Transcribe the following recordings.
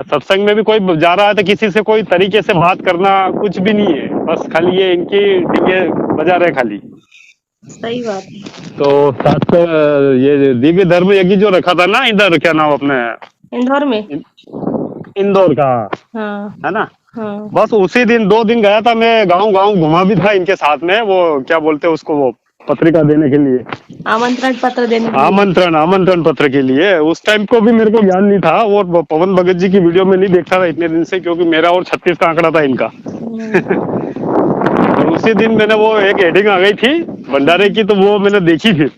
सत्संग में भी कोई जा रहा है तो किसी से कोई तरीके से बात करना कुछ भी नहीं है, बस खाली ये इनकी डीजे बजा रहे खाली। सही बात है। तो साथ ये दिव्य धर्म यज्ञ जो रखा था ना इधर, क्या नाम अपने इंदौर में। इंदौर का, हाँ है ना। हाँ। बस उसी दिन 2 दिन गया था मैं, गांव गांव घुमा भी था इनके साथ में, वो क्या बोलते हैं उसको, वो पत्रिका देने के लिए, आमंत्रण पत्र देने के लिए। आमंत्रण आमंत्रण पत्र के लिए। उस टाइम को भी मेरे को ज्ञान नहीं था, और पवन भगत जी की वीडियो में नहीं देखता था इतने दिन से, क्योंकि मेरा और 36 का आंकड़ा था इनका। और उसी दिन मैंने वो एक हेडिंग आ गई थी भंडारे की, तो वो मैंने देखी फिर।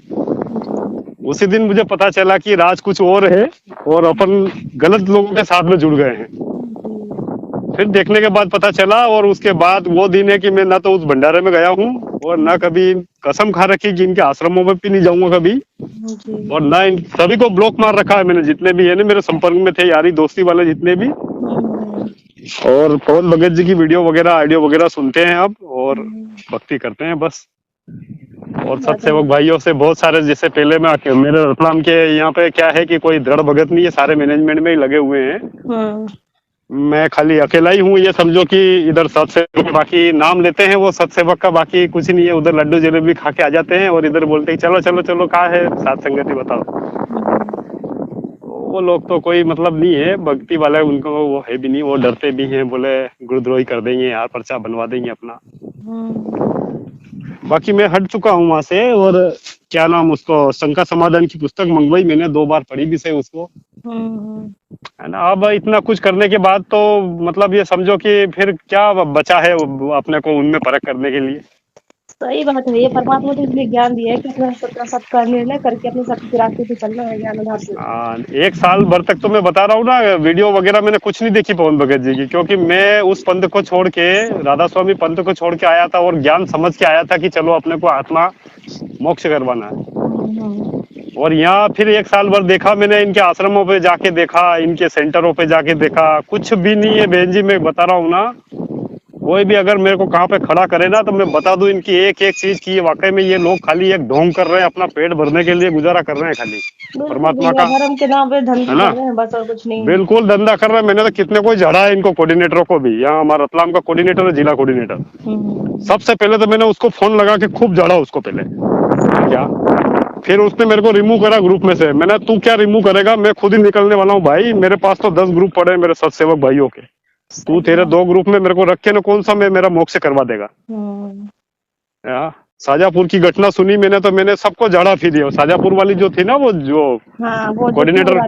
उसी दिन मुझे पता चला कि राज कुछ और है, और अपन गलत लोगों के साथ में जुड़ गए हैं। फिर देखने के बाद पता चला, और उसके बाद वो दिन है कि मैं ना तो उस भंडारे में गया हूँ, और ना कभी कसम खा रखी कि इनके आश्रमों में भी नहीं जाऊंगा कभी, जी। और ना इन सभी को ब्लॉक मार रखा है मैंने, जितने भी है ना मेरे संपर्क में थे, यारी दोस्ती वाले जितने भी। और पवन भगत जी की वीडियो वगैरह ऑडियो वगैरह सुनते हैं अब, और भक्ति करते हैं बस। और सत्सेवक भाइयों से बहुत सारे, जैसे पहले में मेरे रतलाम के यहाँ पे क्या है कि कोई दृढ़ भगत नहीं है, सारे मैनेजमेंट में ही लगे हुए हैं। मैं खाली अकेला ही हूँ, ये समझो कि इधर सत्सेवक बाकी नाम लेते हैं वो सत्सेवक का, बाकी कुछ नहीं है। उधर लड्डू जलेबी खा के आ जाते हैं, और इधर बोलते हैं चलो चलो चलो, कहाँ है साथ संगति बताओ। वो लोग तो कोई मतलब नहीं है भक्ति वाले, उनको वो है भी नहीं, वो डरते भी हैं, बोले गुरुद्रोही कर देंगे यार, पर्चा बनवा देंगे अपना। बाकी मैं हट चुका हूँ वहां से, और क्या नाम उसको, शंका समाधान की पुस्तक मंगवाई मैंने, 2 बार पढ़ी भी सही उसको, है ना। अब इतना कुछ करने के बाद तो मतलब ये समझो कि फिर क्या बचा है अपने को उनमें परख करने के लिए। सही बात है। ये परमात्मा ने इसलिए ज्ञान दिया है कि अपना सबका सबका निर्णय करके अपने सत्य के रास्ते पे चलना है, ज्ञान आधार से। 1 साल भर तक तो मैं बता रहा हूँ ना, वीडियो वगैरह मैंने कुछ नहीं देखी पवन भगत जी की, क्योंकि मैं उस पंथ को छोड़ के, राधा स्वामी पंथ को छोड़ के आया था, और ज्ञान समझ के आया था कि चलो अपने को आत्मा मोक्ष करवाना है। और यहाँ फिर 1 साल भर देखा मैंने, इनके आश्रमों पे जाके देखा, इनके सेंटरों पे जाके देखा, कुछ भी नहीं है बहन जी, मैं बता रहा हूँ ना। कोई भी अगर मेरे को कहाँ पे खड़ा करे ना, तो मैं बता दूं इनकी एक एक चीज की, वाकई में ये लोग खाली एक ढोंग कर रहे हैं, अपना पेट भरने के लिए गुजारा कर रहे हैं खाली, परमात्मा का, धर्म के नाम पे धंधा है ना। कर रहे हैं बस, और कुछ नहीं। बिल्कुल धंधा कर रहे हैं। मैंने तो कितने कोई झड़ा है इनको, कोऑर्डिनेटरों को भी। यहाँ हमारा रतलाम का कोऑर्डिनेटर है, जिला कोऑर्डिनेटर, सबसे पहले तो मैंने उसको फोन लगा के खूब झड़ा उसको पहले, क्या फिर उसने मेरे को रिमूव करा ग्रुप में से। मैंने, तू क्या रिमूव करेगा, मैं खुद ही निकलने वाला हूँ भाई, मेरे पास तो 10 ग्रुप पड़े हैं मेरे सत्सेवक भाइयों के, तू तेरे 2 ग्रुप में मेरे को रख के ना, कौन सा मैं मेरा मोक्ष करवा देगा। शाजापुर की घटना सुनी मैंने, तो मैंने सबको झाड़ा फिर दिया। शाजापुर वाली जो थी ना, वो जो कोऑर्डिनेटर,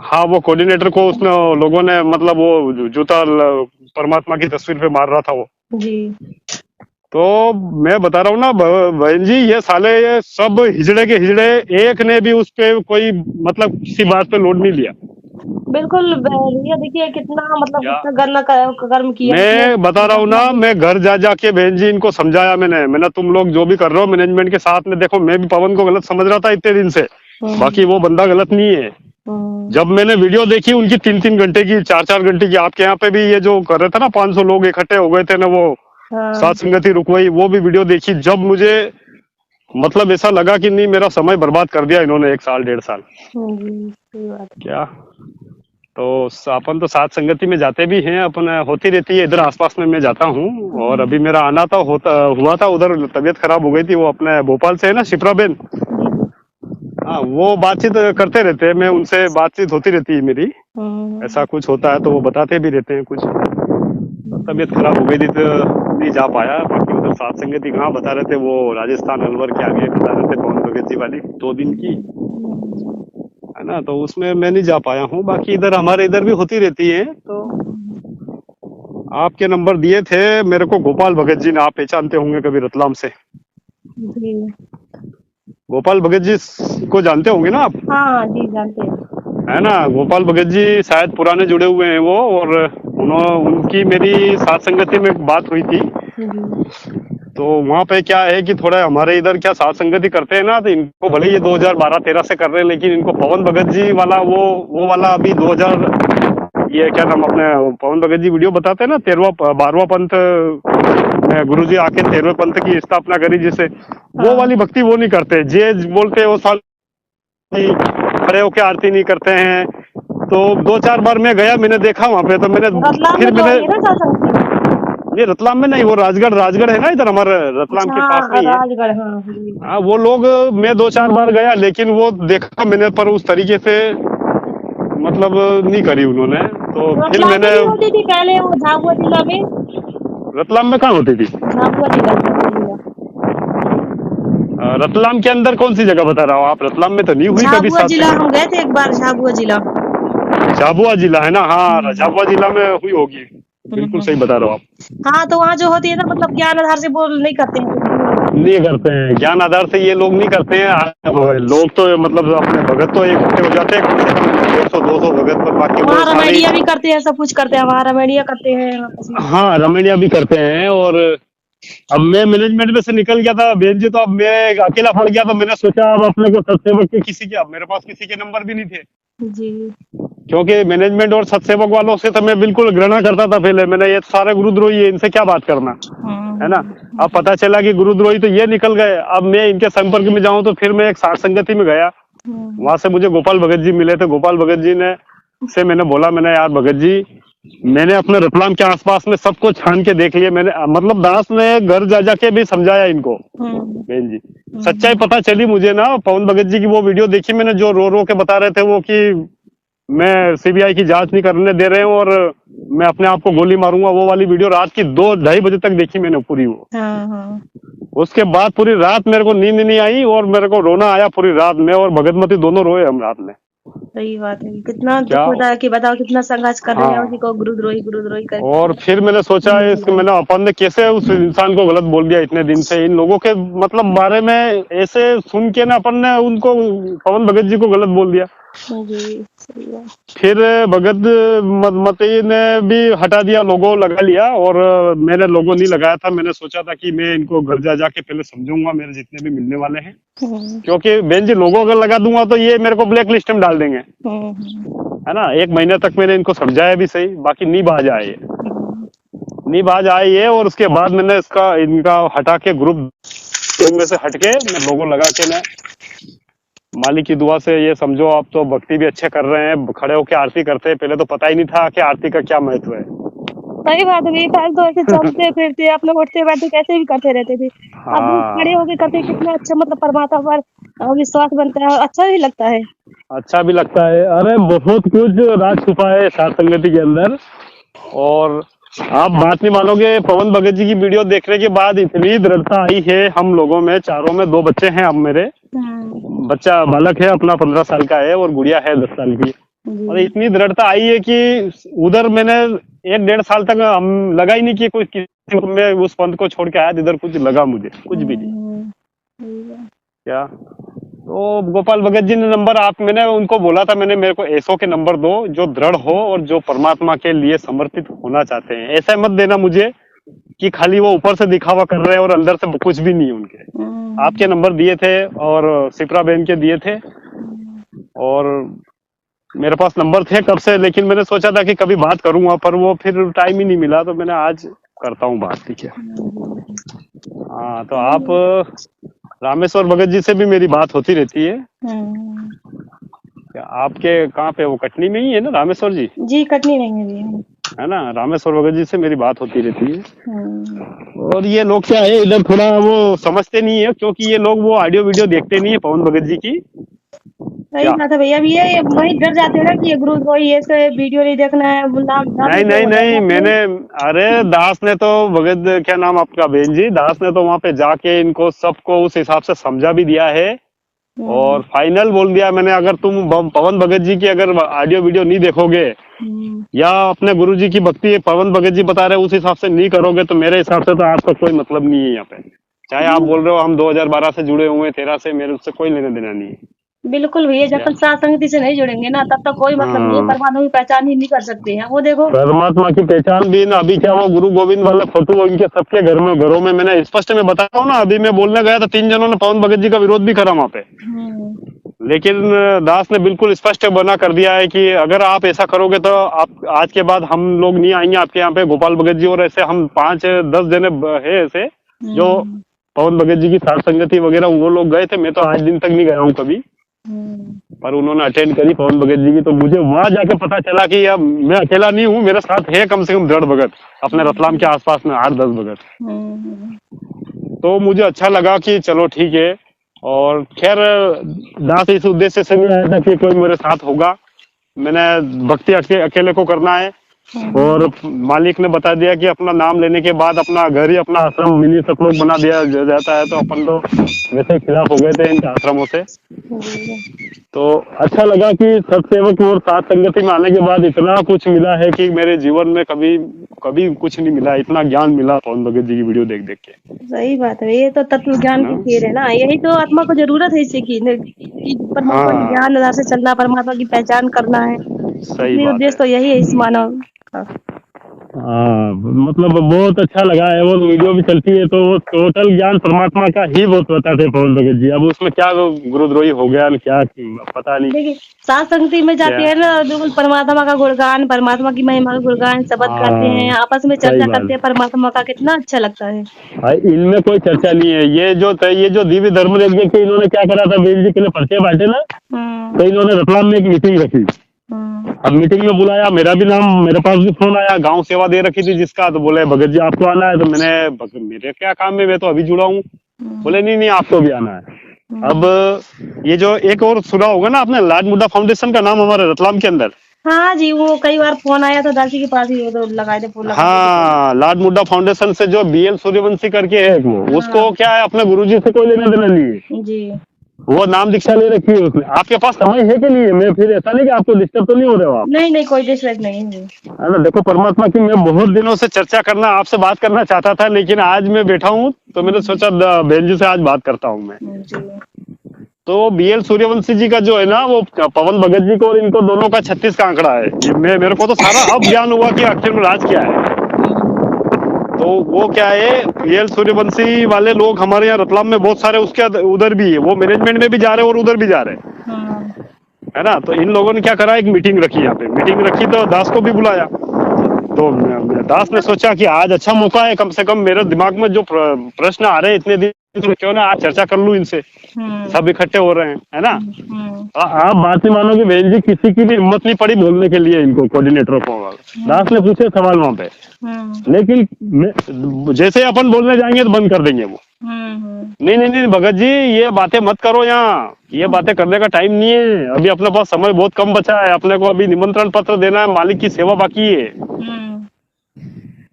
हाँ वो कोऑर्डिनेटर को उसने लोगों ने मतलब वो जूता परमात्मा की तस्वीर पे मार रहा था वो जी। तो मैं बता रहा हूँ ना बहन जी, ये साले ये सब हिजड़े के हिजड़े, एक ने भी उस पे कोई मतलब किसी बात पे लोड नहीं लिया। बिल्कुल भैया, देखिए कितना मतलब कितना कर्म किया। मैं बता रहा हूँ ना, मैं घर जा जाके बहन जी इनको समझाया मैंने तुम लोग जो भी कर रहे हो मैनेजमेंट के साथ में, देखो मैं भी पवन को गलत समझ रहा था इतने दिन से, बाकी वो बंदा गलत नहीं है। जब मैंने वीडियो देखी उनकी 3-3 घंटे की, 4-4 घंटे की, आपके यहाँ पे भी ये जो कर रहे थे ना, 500 लोग इकट्ठे हो गए थे ना, वो सात संगति रुकवाई, वो भी वीडियो देखी। जब मुझे मतलब ऐसा लगा कि नहीं, मेरा समय बर्बाद कर दिया इन्होंने 1 साल 1.5 साल। क्या तो अपन तो सात संगति में जाते भी हैं, अपन होती रहती है इधर आसपास में, मैं जाता हूँ। और अभी मेरा आना तो हुआ था उधर, तबीयत खराब हो गई थी। वो अपने भोपाल से है ना, शिप्रा बेन, हाँ वो बातचीत करते रहते हैं, मैं उनसे बातचीत होती रहती है मेरी। ऐसा कुछ होता है तो वो बताते भी रहते हैं कुछ। तबीयत खराब हो गई थी तो नहीं जा पाया। बाकी उधर सात संगति कहाँ बता रहे थे, वो राजस्थान अलवर के आगे बता रहे थे, पवन भगत जी वाली 2 दिन की, है ना। तो उसमें मैं नहीं जा पाया हूँ। बाकी इधर हमारे इधर भी होती रहती है। तो आपके नंबर दिए थे मेरे को गोपाल भगत जी ने, आप पहचानते होंगे कभी रतलाम से। गोपाल भगत जी को जानते होंगे ना आप? हाँ जी जानते हैं, है ना। गोपाल भगत जी शायद पुराने जुड़े हुए हैं वो, और उनकी मेरी सात संगति में बात हुई थी। तो वहाँ पे क्या है कि थोड़ा हमारे इधर क्या सात संगति करते हैं ना, तो इनको भले ये 2012-13 से कर रहे हैं, लेकिन इनको पवन भगत जी वाला वो वाला अभी 2000, ये क्या नाम अपने पवन भगत जी वीडियो बताते हैं ना, 12वां पंथ में गुरु जी आके 13वें पंथ की स्थापना करी जिसे, वो वाली भक्ति वो नहीं करते। जे बोलते हैं वो साल खड़े होके आरती नहीं करते हैं, तो 2-4 बार मैं गया, मैंने देखा वहाँ पे, तो मैंने रतलाम फिर में तो मैंने है ना सत्संग? ये रतलाम में नहीं, वो राजगढ़ राजगढ़ है ना इधर हमारे रतलाम अच्छा के पास में हाँ ही है। राजगढ़, हाँ जी। हाँ वो लोग, मैं 2-4 बार गया, लेकिन वो देखा मैंने, पर उस तरीके से मतलब नहीं करी उन्होंने। तो फिर रतलाम में मैंने नहीं होती थी पहले वो झाबुआ जिला में? रतलाम में कहाँ होती थी? झाबुआ जिला। रतलाम के अंदर कौन सी जगह बता रहा हूँ आप? रतलाम में तो नहीं हुई कभी झाबुआ साथ जिला हम गए थे एक बार, झाबुआ जिला। झाबुआ जिला है ना, हाँ हम्म झाबुआ जिला में हुई होगी। बिल्कुल सही बता रहे हो आप। हाँ तो वहाँ जो होती है ना, मतलब ज्ञान आधार से बोल नहीं करते हैं कुछ भी वो लोग। नहीं करते हैं ज्ञान आधार से, ये लोग नहीं करते हैं। लोग तो मतलब अपने भगत तो इकट्ठे हो जाते हैं, कम से कम 100-200 भगत, पर बाकी वो वहाँ सारे रमेडिया भी करते हैं, सब कुछ करते हैं वहाँ, रमेडिया करते हैं आपस में। हाँ रमणिया भी करते हैं। और अब मैं मैनेजमेंट में से निकल गया था बहन जी, तो अब मैं अकेला पड़ गया, तो मैंने सोचा अब अपने को सत्सेवक के किसी के, अब मेरे पास किसी के नंबर भी नहीं थे, जी। क्योंकि मैनेजमेंट और सत्सेवक वालों से तो मैं बिल्कुल घृणा करता था पहले। मैंने ये सारे गुरुद्रोही है, इनसे क्या बात करना, है ना। अब पता चला कि गुरुद्रोही तो ये निकल गए, अब मैं इनके संपर्क में जाऊं, तो फिर मैं एक साठ संगति में गया। वहां से मुझे गोपाल भगत जी मिले थे। गोपाल भगत जी ने से मैंने बोला, मैंने यार भगत जी, मैंने अपने रतलाम के आसपास में सबको छान के देख लिया मैंने, मतलब दास ने घर जा जाके भी समझाया इनको बहन जी। सच्चाई पता चली मुझे ना, पवन भगत जी की वो वीडियो देखी मैंने, जो रो रो के बता रहे थे वो कि मैं सीबीआई की जांच नहीं करने दे रहे हूँ और मैं अपने आप को गोली मारूंगा, वो वाली वीडियो रात की 2-2:30 बजे तक देखी मैंने पूरी वो। हाँ। उसके बाद पूरी रात मेरे को नींद नहीं आई और मेरे को रोना आया पूरी रात में, और भगतमती दोनों रोए हम रात में। सही बात है, कितना दुख क्या, होता है कि बताओ कितना संघर्ष कर रहे हैं, हाँ। उसी को गुरुद्रोही गुरुद्रोही और करके। फिर मैंने सोचा इसके, मैंने अपन ने कैसे उस इंसान को गलत बोल दिया इतने दिन से, इन लोगों के मतलब बारे में ऐसे सुन के ना अपन ने उनको, पवन भगत जी को गलत बोल दिया। जी सही बात। फिर भगत मती ने भी हटा दिया, लोगो लगा लिया, और मैंने लोगो नहीं लगाया था। मैंने सोचा था कि मैं इनको घर जा जाके पहले समझूंगा, मेरे जितने भी मिलने वाले हैं, क्योंकि बहन जी लोगो अगर लगा दूंगा तो ये मेरे को ब्लैक लिस्ट में डाल देंगे, है ना। 1 महीने तक मैंने इनको समझाया भी सही, बाकी नहीं बाज आए ये, नहीं बाज आए ये। और उसके बाद मैंने इसका इनका हटा के ग्रुप में से हट के मैं लोगो लगा के, मैं मालिक की दुआ से ये समझो आप तो भक्ति भी अच्छे कर रहे हैं, खड़े होके आरती करते हैं। पहले तो पता ही नहीं था कि आरती का क्या महत्व है। सही बात है, पहले तो ऐसे चलते फिरते अपने उठते बैठते कैसे भी करते रहते थे। अब खड़े हाँ होके करते कितना अच्छा, मतलब परमात्मा पर विश्वास बनता है, अच्छा भी लगता है। अच्छा भी लगता है। अरे बहुत कुछ राज छुपा है सात संगति के अंदर। और आप बात नहीं मानोगे, पवन भगत जी की वीडियो देखने के बाद इतनी दृढ़ता आई है हम लोगों में, चारों में 2 बच्चे हैं अब मेरे, बच्चा बालक है अपना 15 साल का है और गुड़िया है 10 साल की। और इतनी दृढ़ता आई है कि उधर मैंने 1-1.5 साल तक हम लगा ही नहीं कि कोई किसी को, मैं उस पंथ को छोड़ के आया, इधर कुछ लगा मुझे कुछ भी नहीं। क्या, तो गोपाल भगत जी ने नंबर, आप, मैंने उनको बोला था, मैंने मेरे को ऐसो के नंबर दो जो दृढ़ हो और जो परमात्मा के लिए समर्पित होना चाहते हैं। ऐसा मत देना मुझे कि खाली वो ऊपर से दिखावा कर रहे हैं और अंदर से कुछ भी नहीं उनके। आपके नंबर दिए थे और सिप्रा बहन के दिए थे, और मेरे पास नंबर थे कब से, लेकिन मैंने सोचा था कि कभी बात करूंगा, पर वो फिर टाइम ही नहीं मिला, तो मैंने आज करता हूँ बात, ठीक है। हाँ तो आप रामेश्वर भगत जी से भी मेरी बात होती रहती है। क्या आपके कहाँ पे, वो कटनी में ही है ना रामेश्वर जी? जी कटनी नहीं है जी, है ना, रामेश्वर भगत जी से मेरी बात होती रहती है। और ये लोग क्या है, इधर थोड़ा वो समझते नहीं है, क्योंकि ये लोग वो ऑडियो वीडियो देखते नहीं है पवन भगत जी की। सही बात है भैया। अब ये वही डर जाते हैं ना कि ये गुरुद्रोही ऐसे वीडियो नहीं देखना है, नाम नहीं नहीं नहीं, मैंने, अरे दास ने तो, भगत क्या नाम आपका बहन जी, दास ने तो वहां पे जाके इनको सबको उस हिसाब से समझा भी दिया है, और फाइनल बोल दिया मैंने, अगर तुम पवन भगत जी की अगर ऑडियो वीडियो नहीं देखोगे या अपने गुरु जी की भक्ति पवन भगत जी बता रहे उस हिसाब से नहीं करोगे, तो मेरे हिसाब से तो आपका कोई मतलब नहीं है यहाँ पे। चाहे आप बोल रहे हो हम 2012 से जुड़े हुए हैं, 13 से, मेरे उससे कोई लेना देना नहीं है। बिल्कुल भैया, जब तक सात संगति से नहीं जुड़ेंगे ना तब तक कोई मतलब नहीं है, परमात्मा की पहचान ही नहीं कर सकते हैं। वो देखो परमात्मा की पहचान भी ना, अभी क्या वो गुरु गोविंद वाले फोटो उनके सबके घरों में मैंने स्पष्ट में बता रहा हूँ ना, अभी मैं बोलने गया था 3 जनों ने पवन भगत जी का विरोध भी करा वहाँ पे, लेकिन दास ने बिल्कुल स्पष्ट बना कर दिया है कि अगर आप ऐसा करोगे तो आप आज के बाद हम लोग नहीं आएंगे आपके यहाँ पे। गोपाल भगत जी और ऐसे हम 5-10 जने है ऐसे जो पवन भगत जी की साथ संगति वगैरह वो लोग गए थे, मैं तो आज दिन तक नहीं गया हूँ कभी, पर उन्होंने अटेंड करी पवन भगत जी की, तो मुझे वहां जाके पता चला कि अब मैं अकेला नहीं हूँ, मेरे साथ है कम से कम दृढ़ भगत अपने रतलाम के आसपास में 8-10 भगत। तो मुझे अच्छा लगा कि चलो ठीक है। और खैर दास इस उद्देश्य से नहीं आया था कि कोई मेरे साथ होगा, मैंने भक्ति अकेले को करना है। और मालिक ने बता दिया कि अपना नाम लेने के बाद अपना घर ही अपना आश्रम मिनी सतलोक बना दिया जाता है, तो अपन तो वैसे खिलाफ हो गए थे इन आश्रमों से। तो अच्छा लगा कि सत्सेवक और साथ संगति में आने के बाद इतना कुछ मिला है कि मेरे जीवन में कभी कभी कुछ नहीं मिला, इतना ज्ञान मिला पवन भगत जी की वीडियो देख देख के। सही बात है, ये तो तत्व ज्ञान की खेल है ना, यही तो आत्मा को जरूरत है इसी की, कि परमात्मा के ज्ञान आधार से चलना, परमात्मा की पहचान करना है। सही असली बात उद्देश्य तो यही है इस मानव का। हाँ, मतलब बहुत अच्छा लगा है। वो वीडियो भी चलती है तो वो टोटल ज्ञान परमात्मा का ही बहुत बताते पवन भगत जी। अब उसमें क्या वो गुरुद्रोही हो गया क्या पता नहीं। देखिए सात संगति में जाते हैं ना, बिल्कुल परमात्मा का गुणगान, परमात्मा की महिमा का गुणगान शब्द करते हैं, आपस में चर्चा करते हैं परमात्मा का, कितना अच्छा लगता है। इनमें कोई चर्चा नहीं है। ये जो दिव्य धर्म यज्ञ के इन्होंने क्या करा था, बेल जी के लिए पर्चे बांटे ना, तो इन्होंने रतलाम में एक मीटिंग रखी। अब मीटिंग में बुलाया, मेरा भी नाम, मेरे पास भी फोन आया, गांव सेवा दे रखी थी जिसका, तो बोले भगत जी आपको आना है। तो मैंने, मेरे क्या काम में, मैं तो अभी जुड़ा हूँ। बोले नहीं आपको भी आना है। अब ये जो एक और सुना होगा ना आपने, लाड मुड्डा फाउंडेशन का नाम हमारे रतलाम के अंदर। हाँ जी, वो कई बार फोन आया था दासी के पास ही, वो तो लगाए थे फूल। हाँ, लाड मुड्डा फाउंडेशन से जो BL सूर्यवंशी करके है वो, उसको क्या है अपने गुरुजी से कोई लेना देना नहीं है जी। वो नाम दीक्षा ले रखी है उसने। आपके पास समय है कि नहीं है? मैं फिर ऐसा नहीं कि आपको डिस्टर्ब तो नहीं हो रहे हो आप? नहीं कोई डिस्टर्ब नहीं है। है ना, देखो परमात्मा की मैं बहुत दिनों से चर्चा करना, आपसे बात करना चाहता था, लेकिन आज मैं बैठा हूँ तो मैंने सोचा बहन जी से आज बात करता हूँ मैं। तो BL सूर्यवंशी जी का जो है ना, वो पवन भगत जी को और इनको दोनों का 36 का आंकड़ा है। मेरे को तो सारा अब ज्ञान हुआ कि आखिर में राज क्या है। तो वो क्या है, BL सूर्यवंशी वाले लोग हमारे यहाँ रतलाम में बहुत सारे, उसके उधर भी है, वो मैनेजमेंट में भी जा रहे हैं और उधर भी जा रहे हैं, है ना। तो इन लोगों ने क्या करा, एक मीटिंग रखी, यहाँ पे मीटिंग रखी तो दास को भी बुलाया। तो दास ने सोचा कि आज अच्छा मौका है, कम से कम मेरे दिमाग में जो प्रश्न आ रहे हैं इतने दिन, तो क्यों ना आज चर्चा कर लूं इनसे। सब इकट्ठे हो रहे हैं, है ना। आप बात नहीं मानोगे बहन जी, किसी की भी हिम्मत नहीं पड़ी बोलने के लिए इनको, कोऑर्डिनेटरों को। दास ने पूछे सवाल वहां पे, लेकिन जैसे अपन बोलने जाएंगे तो बंद कर देंगे वो। नहीं भगत जी ये बातें मत करो, यहाँ ये बातें करने का टाइम नहीं है, अभी अपने पास समय बहुत कम बचा है, अपने को अभी निमंत्रण पत्र देना है, मालिक की सेवा बाकी है।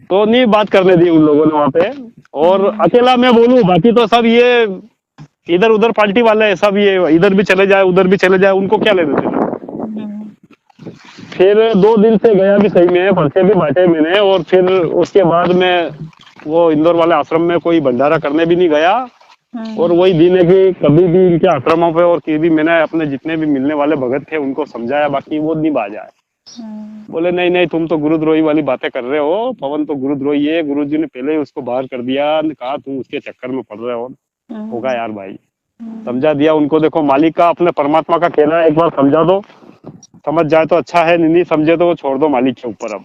तो नहीं बात करने दी उन लोगों ने वहां पे। और अकेला मैं बोलूं, बाकी तो सब ये इधर उधर पार्टी वाले है सब, ये इधर भी चले जाए उधर भी चले जाए, उनको क्या लेने देना। फिर 2 दिन से गया भी सही में, पर्चे भी बांटे मैंने, और फिर उसके बाद में वो इंदौर वाले आश्रम में कोई भंडारा करने भी नहीं गया। और वही दिन है कि कभी भी इनके आश्रमों पे और की भी मैंने अपने जितने भी मिलने वाले भगत थे उनको समझाया, बाकी वो नहीं बाजा है। बोले नहीं तुम तो गुरुद्रोही वाली बातें कर रहे हो, पवन तो गुरुद्रोही है, गुरुजी ने पहले ही उसको बाहर कर दिया, कहा तुम उसके चक्कर में पड़ रहे हो। होगा यार भाई, समझा दिया उनको। देखो मालिक का, अपने परमात्मा का कहना है, एक बार समझा दो, समझ जाए तो अच्छा है, नहीं समझे तो वो छोड़ दो मालिक के ऊपर। अब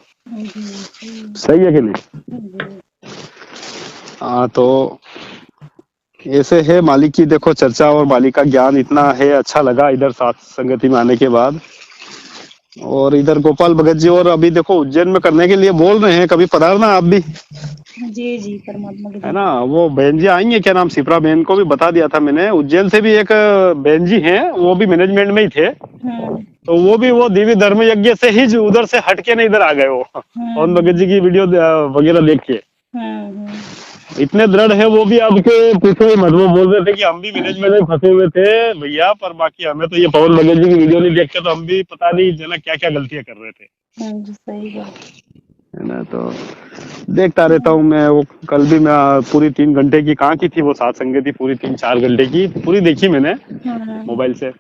सही है कि नहीं? हाँ, तो ऐसे है मालिक की देखो चर्चा, और मालिक का ज्ञान इतना है, अच्छा लगा इधर साथ संगति में आने के बाद। और इधर गोपाल भगत जी और अभी देखो उज्जैन में करने के लिए बोल रहे हैं, कभी पधारना आप भी। जी परमात्मा के, है ना। वो बहन जी आई है, क्या नाम, सिप्रा बहन को भी बता दिया था मैंने। उज्जैन से भी एक बहन जी हैं, वो भी मैनेजमेंट में ही थे। तो वो भी वो दिव्य धर्म यज्ञ से ही उधर से हट के नहीं इधर आ गए वो, पवन भगत जी की वीडियो वगैरह देख के इतने दृढ़ है वो भी। अब के पूछो ही मत, वो बोल रहे थे कि हम भी मैनेजमेंट में फंसे हुए थे भैया, पर बाकी हमें तो ये पवन भगत जी की वीडियो नहीं देखते तो हम भी पता नहीं जना क्या क्या गलतियां कर रहे थे। सही बात है ना। तो देखता रहता हूँ मैं। वो कल भी मैं पूरी 3 घंटे की कहाँ की थी वो सात संगति, पूरी 3-4 घंटे की पूरी देखी मैंने मोबाइल से।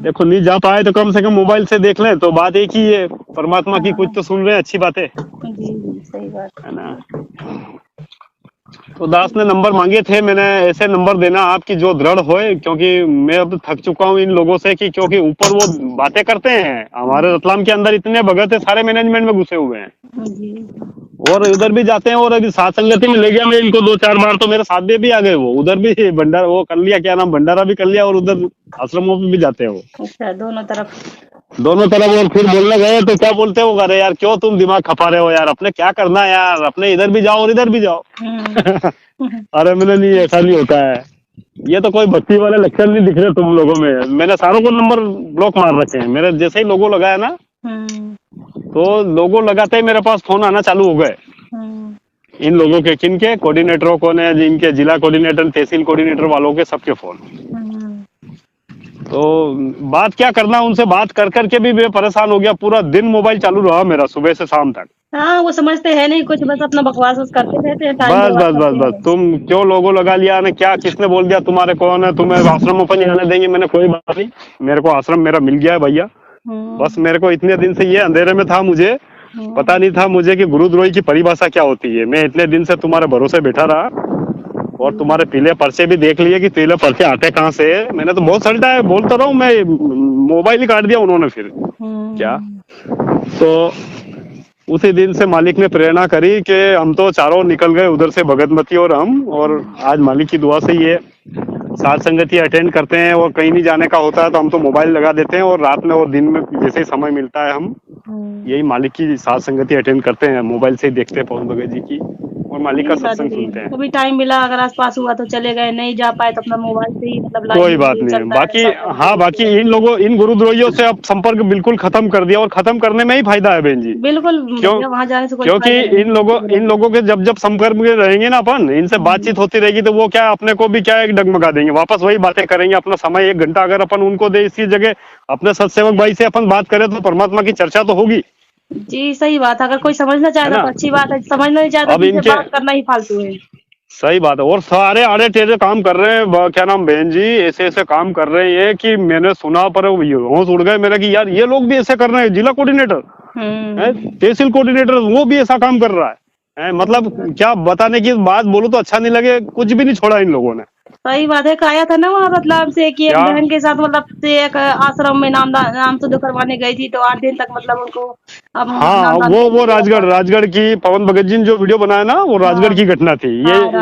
देखो नहीं जा पाए तो कम से कम मोबाइल से देख लें, तो बात एक ही है, परमात्मा की कुछ तो सुन रहे हैं, अच्छी बात है। सही बात है ना। तो दास ने नंबर मांगे थे, मैंने ऐसे नंबर देना आपकी जो दृढ़ होए, क्योंकि मैं अब थक चुका हूँ इन लोगों से कि क्योंकि ऊपर वो बातें करते हैं, हमारे रतलाम के अंदर इतने भगत है सारे मैनेजमेंट में घुसे हुए हैं और उधर भी जाते हैं। और अभी सात संगति में ले गया मैं इनको 2-4 बार, तो मेरे साथ भी आ गए वो, उधर भी भंडारा वो कर लिया, क्या नाम, भंडारा भी कर लिया और उधर आश्रमों में भी जाते हैं वो अच्छा, दोनों तरफ। दोनों तरफ। और फिर बोलने गए तो क्या बोलते हैं वो, अरे यार क्यों तुम दिमाग खपा रहे हो यार, अपने क्या करना है यार, अपने इधर भी जाओ और इधर भी जाओ। हम्म। अरे मैंने नहीं, ऐसा नहीं होता है, ये तो कोई भक्ति वाले लक्षण नहीं दिख रहे तुम लोगों में। मैंने सारों को नंबर ब्लॉक मार रखे हैं, मेरे जैसे ही लोगो लगाया ना हम्म। तो लोगो लगाते ही मेरे पास फोन आना चालू हो गए। हम्म। इन लोगों के, किन के, कोऑर्डिनेटरों को ने, जिनके जिला कोऑर्डिनेटर तहसील कोऑर्डिनेटर वालों के, सबके फोन। हम्म। तो बात क्या करना, उनसे बात कर करके भी मैं परेशान हो गया। पूरा दिन मोबाइल चालू रहा मेरा सुबह से शाम तक। हाँ, वो समझते हैं नहीं कुछ, बस अपना बकवास बस करते रहते हैं, टाइम बस बर्बाद बस बस करते बस, हैं। तुम क्यों लोगो लगा लिया ने, क्या किसने बोल दिया तुम्हारे कौन है, तुम्हें आश्रमों पर नहीं आने देंगे। मैंने कोई बात नहीं, मेरे को आश्रम मेरा मिल गया है भैया। बस मेरे को इतने दिन से ये अंधेरे में था, मुझे पता नहीं था मुझे कि गुरुद्रोही की परिभाषा क्या होती है। मैं इतने दिन से तुम्हारे भरोसे बैठा रहा और तुम्हारे पीले पर्चे भी देख लिए कि पीले पर्चे आते कहाँ से है। मैंने तो बहुत सल्टा है, बोलता रहा हूँ मैं, मोबाइल ही काट दिया उन्होंने फिर क्या। तो उसी दिन से मालिक ने प्रेरणा करी कि हम तो चारों निकल गए उधर से, भगतमती और हम। और आज मालिक की दुआ से ये साथ संगति अटेंड करते हैं, और कहीं नहीं जाने का होता है तो हम तो मोबाइल लगा देते हैं, और रात में और दिन में जैसे ही समय मिलता है हम यही मालिक की साथ संगति अटेंड करते हैं, मोबाइल से ही देखते हैं पवन भगत जी की और मालिक का सत्संग सुनते हैं। कभी टाइम मिला, अगर आसपास हुआ तो चले गए, नहीं जा पाए तो अपना मोबाइल से ही मतलब लाइव कोई बात वीडियो नहीं है। चलता बाकी रहता है। हाँ, बाकी इन लोगों, इन गुरुद्रोहियों से अब संपर्क बिल्कुल खत्म कर दिया, और खत्म करने में ही फायदा है बहन जी। बिल्कुल, क्यों? वहां जाने से कोई क्योंकि फायदा नहीं। इन लोगों के जब जब संपर्क में रहेंगे ना अपन, इनसे बातचीत होती रहेगी तो वो क्या अपने को भी क्या एक डगमगा देंगे, वापस वही बातें करेंगे। अपना समय 1 घंटा अगर अपन उनको दे, इसी जगह अपने सत्सेवक भाई से अपन बात करें तो परमात्मा की चर्चा तो होगी। जी सही बात है, अगर कोई समझना है चाहता ना? तो अच्छी बात है, समझना नहीं चाहता अब तो इनसे इनके, बात करना ही फालतू है। सही बात है। और सारे आड़े टेढ़े काम कर रहे हैं, क्या नाम बहन जी, ऐसे ऐसे काम कर रहे हैं कि मैंने सुना पर होश उड़ गए मेरा कि यार ये लोग भी ऐसे कर रहे हैं। जिला कोऑर्डिनेटर है, तहसील कोऑर्डिनेटर, वो भी ऐसा काम कर रहा है। मतलब क्या बताने की बात बोलूं तो अच्छा नहीं लगे, कुछ भी नहीं छोड़ा इन लोगों ने। सही बात है, आया था ना वहाँ रतलाम से कि एक क्या? बहन के साथ मतलब से एक आश्रम में नाम शुद्ध करवाने गई थी, तो 8 दिन तक मतलब उनको अब हाँ, नामदान वो राजगढ़ की पवन भगत जी ने जो वीडियो बनाया ना, वो राजगढ़ की घटना थी।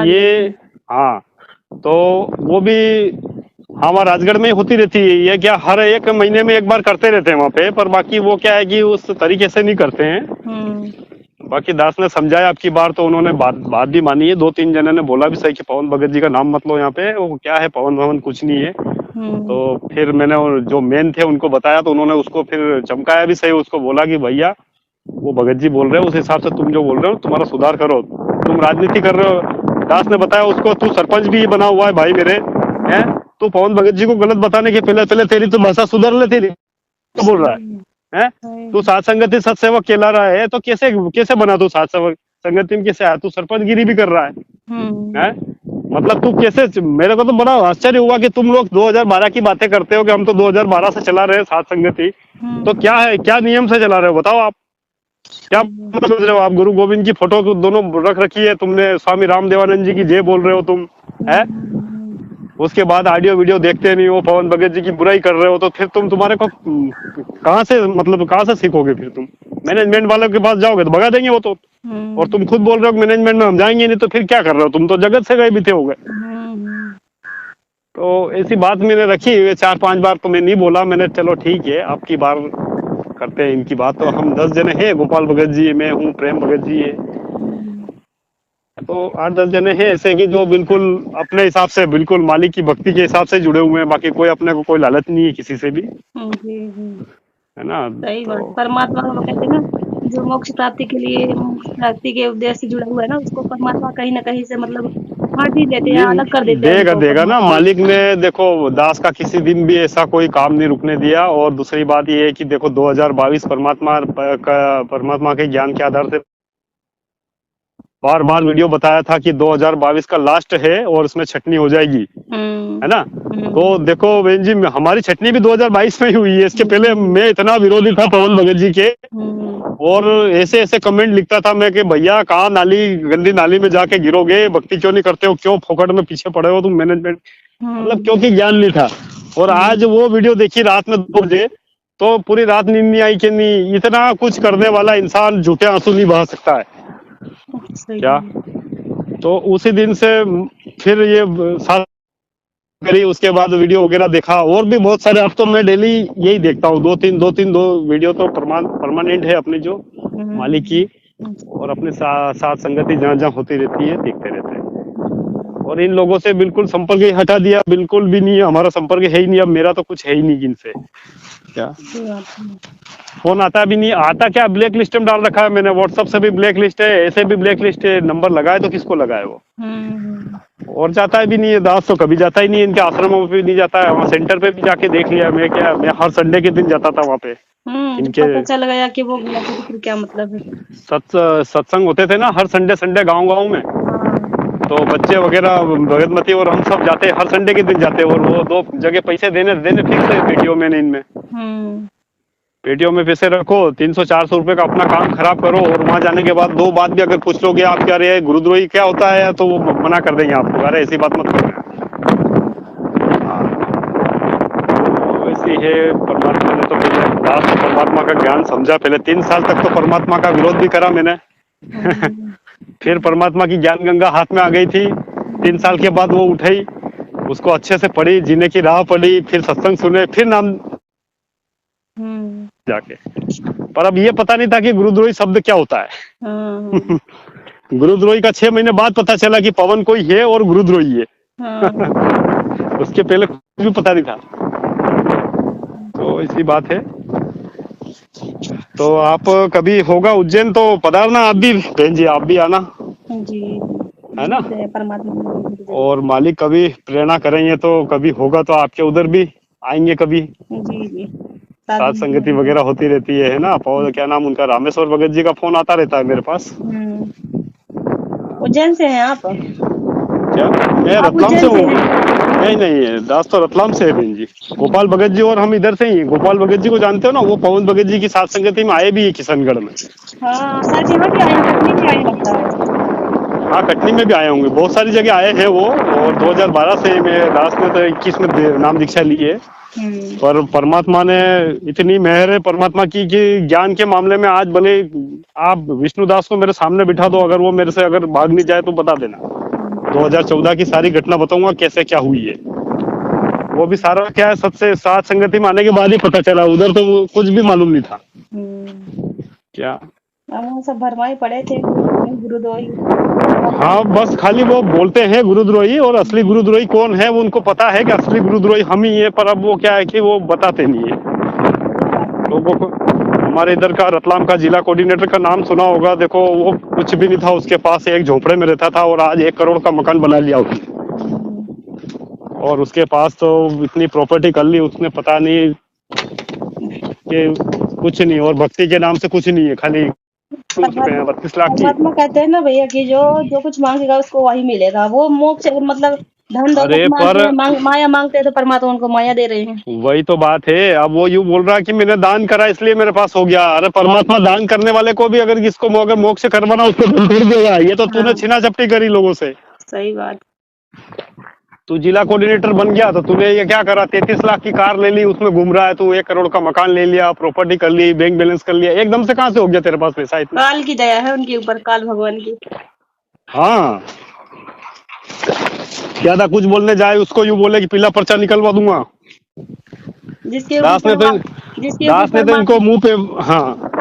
ये हाँ, तो वो भी हाँ वहाँ राजगढ़ में होती रहती है। ये क्या हर 1 महीने में एक बार करते रहते हैं वहाँ पे, पर बाकी वो क्या है कि उस तरीके से नहीं करते हैं। बाकी दास ने समझाया आपकी बार, तो उन्होंने बात भी मानी है। 2-3 जने ने बोला भी सही कि पवन भगत जी का नाम मत लो यहाँ पे, वो क्या है पवन भवन कुछ नहीं है। तो फिर मैंने जो मेन थे उनको बताया, तो उन्होंने उसको फिर चमकाया भी सही, उसको बोला कि भैया वो भगत जी बोल रहे हो, उस हिसाब से तुम जो बोल रहे हो तुम्हारा सुधार करो, तुम राजनीति कर रहे हो। दास ने बताया उसको, तू सरपंच भी बना हुआ है भाई मेरे, हैं तू पवन भगत जी को गलत बताने के पहले तेरी तो भाषा सुधर ले, तेरी तो बोल रहा है तू साथ संगति सत्सेवक कहला रहा है, तो कैसे बना तू साथ संगति में, कैसे आया तू सरपंचगिरी भी कर रहा है? मतलब तू कैसे, मेरे को तो बड़ा आश्चर्य हुआ कि तुम लोग 2012 की बातें करते हो कि हम तो 2012 से चला रहे हैं साथ संगति। तो क्या है, क्या नियम से चला रहे हो बताओ आप, क्या समझ रहे हो आप? गुरु गोविंद की फोटो दोनों रख रखी है तुमने, स्वामी रामदेवानंद जी की जय बोल रहे हो तुम, है? उसके बाद ऑडियो वीडियो देखते नहीं हो, पवन भगत जी की बुराई कर रहे हो, तो फिर तुम्हारे को कहाँ से, मतलब कहाँ से सीखोगे? फिर तुम मैनेजमेंट वालों के पास जाओगे तो भगा देंगे वो तो। और तुम खुद बोल रहे हो मैनेजमेंट में हम जाएंगे नहीं, तो फिर क्या कर रहे हो? तुम तो जगत से गए बीते हो गए। तो ऐसी बात मैंने रखी 4-5 बार, तो मैं नहीं बोला, मैंने चलो ठीक है आपकी बार करते हैं इनकी बात। तो हम 10 जने हैं, गोपाल भगत जी, मैं हूँ, प्रेम भगत जी है, तो 8-10 जने हैं ऐसे कि जो बिल्कुल अपने हिसाब से, बिल्कुल मालिक की भक्ति के हिसाब से जुड़े हुए हैं। बाकी कोई अपने को कोई लालच नहीं है किसी से भी, है ना? सही बात। परमात्मा को कहते हैं ना, जो मोक्ष प्राप्ति के लिए, मोक्ष प्राप्ति के उद्देश्य से जुड़ा हुआ है ना, उसको परमात्मा कहीं ना कहीं से मतलब हट ही देते हैं, अलग कर देते हैं। देगा ना मालिक ने। देखो दास का किसी दिन भी ऐसा कोई काम नहीं रुकने दिया। और दूसरी बात ये है कि देखो 2022 परमात्मा के ज्ञान के आधार से बार बार वीडियो बताया था कि 2022 का लास्ट है और इसमें छटनी हो जाएगी, है ना? तो देखो बहन जी, हमारी छटनी भी 2022 में ही हुई है। इसके पहले मैं इतना विरोधी था पवन भगत जी के, और ऐसे ऐसे कमेंट लिखता था मैं कि भैया कहाँ नाली, गंदी नाली में जाके गिरोगे, भक्ति क्यों नहीं करते हो, क्यों फोकट में पीछे पड़े हो तुम मैनेजमेंट, मतलब क्योंकि ज्ञान नहीं था। और आज वो वीडियो देखी रात में 2 बजे, तो पूरी रात नींद नहीं आई कि नहीं, इतना कुछ करने वाला इंसान झूठे आंसू नहीं बहा सकता है क्या? तो उसी दिन से फिर ये करी, उसके बाद वीडियो वगैरह देखा, और भी बहुत सारे। अब तो मैं डेली यही देखता हूँ, दो वीडियो तो परमानेंट है अपनी जो मालिक की, और अपने साथ संगति जहाँ जहाँ होती रहती है देखते रहते हैं। और इन लोगों से बिल्कुल संपर्क ही हटा दिया, बिल्कुल भी नहीं है हमारा संपर्क, है ही नहीं। अब मेरा तो कुछ है ही नहीं इनसे। क्या फोन आता भी नहीं, आता क्या, ब्लैक लिस्ट में डाल रखा है मैंने। व्हाट्सएप से भी ब्लैक लिस्ट है, ऐसे भी ब्लैक लिस्ट है। नंबर लगाए तो किसको लगाए वो। और जाता है भी नहीं है दास, तो कभी जाता ही नहीं है इनके आश्रमों पे भी नहीं जाता है। वहाँ सेंटर पे भी जाके देख लिया मैं, क्या मैं हर संडे के दिन जाता था वहाँ पे। इनके पता चल गया कि वो गलत है तो फिर क्या मतलब है। सत्संग होते थे ना हर संडे गाँव में, तो बच्चे वगैरह भगतमती और हम सब जाते, हर संडे के दिन जाते। और वो 2 जगह पैसे देने फिक्स है पेटियों में, इनमें पेटियों में पैसे रखो, 300-400 रुपए का अपना काम खराब करो, और वहां जाने के बाद 2 बात भी अगर पूछ लोगे आप क्या रहे गुरुद्रोही क्या होता है, तो वो मना कर देंगे आपको, अरे ऐसी बात मत करो। वैसी है परमात्मा ने तो मुझे दास परमात्मा का ज्ञान समझा। पहले 3 साल तक तो परमात्मा का विरोध भी करा मैंने। फिर परमात्मा की ज्ञान गंगा हाथ में आ गई थी। 3 साल के बाद वो उठाई, उसको अच्छे से पढ़ी, जीने की राह पढ़ी, फिर सत्संग सुने, फिर नाम जाके। पर अब ये पता नहीं था कि गुरुद्रोही शब्द क्या होता है। गुरुद्रोही का 6 महीने बाद पता चला कि पवन कोई है और गुरुद्रोही है। उसके पहले कुछ भी पता नहीं था। तो इसी बात है। तो आप कभी होगा उज्जैन तो पधारना आप भी बहन जी, आप भी आना जी, है ना। परमात्मा और मालिक कभी प्रेरणा करेंगे तो कभी होगा तो आपके उधर भी आएंगे कभी। जी साथ संगति वगैरह होती रहती है ना। और क्या नाम उनका, रामेश्वर भगत जी का फोन आता रहता है मेरे पास। उज्जैन से हैं आप? क्या मैं रतलाम से हूँ। नहीं दास तो रतलाम से है बहन जी। गोपाल भगत जी और हम इधर से ही। गोपाल भगत जी को जानते हो ना, वो पवन भगत जी की साथ संगति में आए भी है किशनगढ़ में। शायद यहाँ भी आए, कटनी भी आए लगता है। हाँ कटनी में भी आए होंगे, बहुत सारी जगह आए हैं वो। और 2012 से मैं दास ने तो 21 में नाम दीक्षा ली है। पर परमात्मा ने इतनी मेहर है परमात्मा की कि ज्ञान के मामले में आज भले आप विष्णुदास को मेरे सामने बिठा दो, अगर वो मेरे से अगर भाग नहीं जाए तो बता देना। 2014 की सारी घटना बताऊंगा कैसे क्या हुई है। वो भी सारा क्या है, सबसे साथ संगति में आने के बाद ही पता चला, उधर तो कुछ भी मालूम नहीं था। क्या सब भरमाई पड़े थे गुरुद्रोही। हाँ बस खाली वो बोलते हैं गुरुद्रोही, और असली गुरुद्रोही कौन है वो उनको पता है कि असली गुरुद्रोही हम ही है। पर अब वो क्या है कि वो बताते नहीं है लोगों को। हमारे इधर का रतलाम का जिला कोऑर्डिनेटर का नाम सुना होगा, देखो वो कुछ भी नहीं था, उसके पास एक झोपड़े में रहता था और आज 1 करोड़ का मकान बना लिया उसने। और उसके पास तो इतनी प्रॉपर्टी कर ली उसने, पता नहीं कि कुछ नहीं, और भक्ति के नाम से कुछ नहीं है, खाली 32 लाख की। परमात्मा कहते हैं ना भैया कि जो कुछ मांगेगा उसको वही मिलेगा। वो मोक्ष मतलब धन दौलत माया मांगते हैं तो परमात्मा उनको माया दे रहे हैं। वही तो बात है। अब वो यूं बोल रहा है कि मैंने दान करा इसलिए मेरे पास हो गया। अरे परमात्मा दान करने वाले को भी अगर किसको अगर मोक्ष करवाना उसको धन छोड़ देगा। ये तो तूने छीना झपटी करी लोगों से। सही बात। तू जिला कोऑर्डिनेटर बन गया तो तूने ये क्या करा, 33 लाख की कार ले ली, उसमें घूम रहा है तू, 1 करोड़ का मकान ले लिया, प्रॉपर्टी कर ली, बैंक बैलेंस कर लिया, एकदम से कहाँ से हो गया तेरे पास पैसा इतना? काल की दया है उनके ऊपर, काल भगवान की। हाँ क्या था, कुछ बोलने जाए उसको यूं बोले कि पीला पर्चा निकलवा दूंगा। दास ने तो इनको मुंह पे, हाँ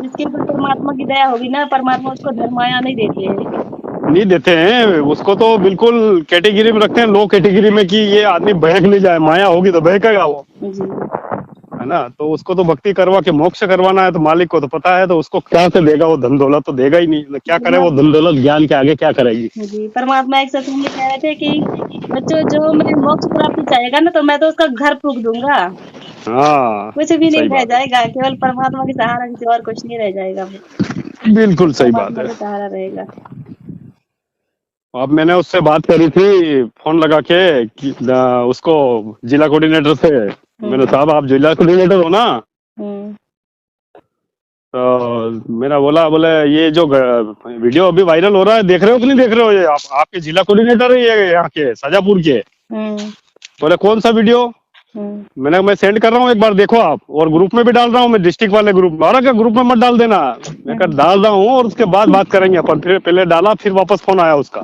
जिसके ऊपर परमात्मा की दया होगी ना, परमात्मा उसको धर्म माया नहीं देते हैं उसको तो बिल्कुल कैटेगरी में रखते हैं, लो कैटेगरी में, कि ये आदमी बहक नहीं जाए, माया होगी तो बहकेगा वो, है ना। तो उसको तो भक्ति करवा के मोक्ष करवाना है, तो मालिक को तो पता है, तो उसको क्या से देगा वो धन दौलत, तो देगा ही नहीं। तो क्या करे वो धन दौलत ज्ञान के आगे क्या करेगी जी। परमात्मा एक सत्संग में कह रहे थे कि बच्चों जो मैं मोक्ष प्राप्ति चाहेगा ना तो मैं तो उसका घर फूंक दूंगा। हाँ कुछ भी नहीं रह जाएगा, केवल परमात्मा के सहारा से और कुछ नहीं रह जाएगा। बिल्कुल सही बात है, सहारा रहेगा। अब मैंने उससे बात करी थी फोन लगा के कि उसको जिला कोऑर्डिनेटर से। मैंने साहब आप जिला कोऑर्डिनेटर हो ना, तो मेरा बोले ये जो वीडियो अभी वायरल हो रहा है देख रहे हो कि नहीं देख रहे हो, ये आपके जिला कोऑर्डिनेटर है ये यहाँ के शाजापुर के। बोले कौन सा वीडियो? मैं सेंड कर रहा हूँ, एक बार देखो आप, और ग्रुप में भी डाल रहा हूँ मैं, डिस्ट्रिक्ट वाले ग्रुप में। क्या ग्रुप में मत डाल देना, मैं डाल रहा हूँ और उसके बाद बात करेंगे अपन। फिर पहले डाला, फिर वापस फोन आया उसका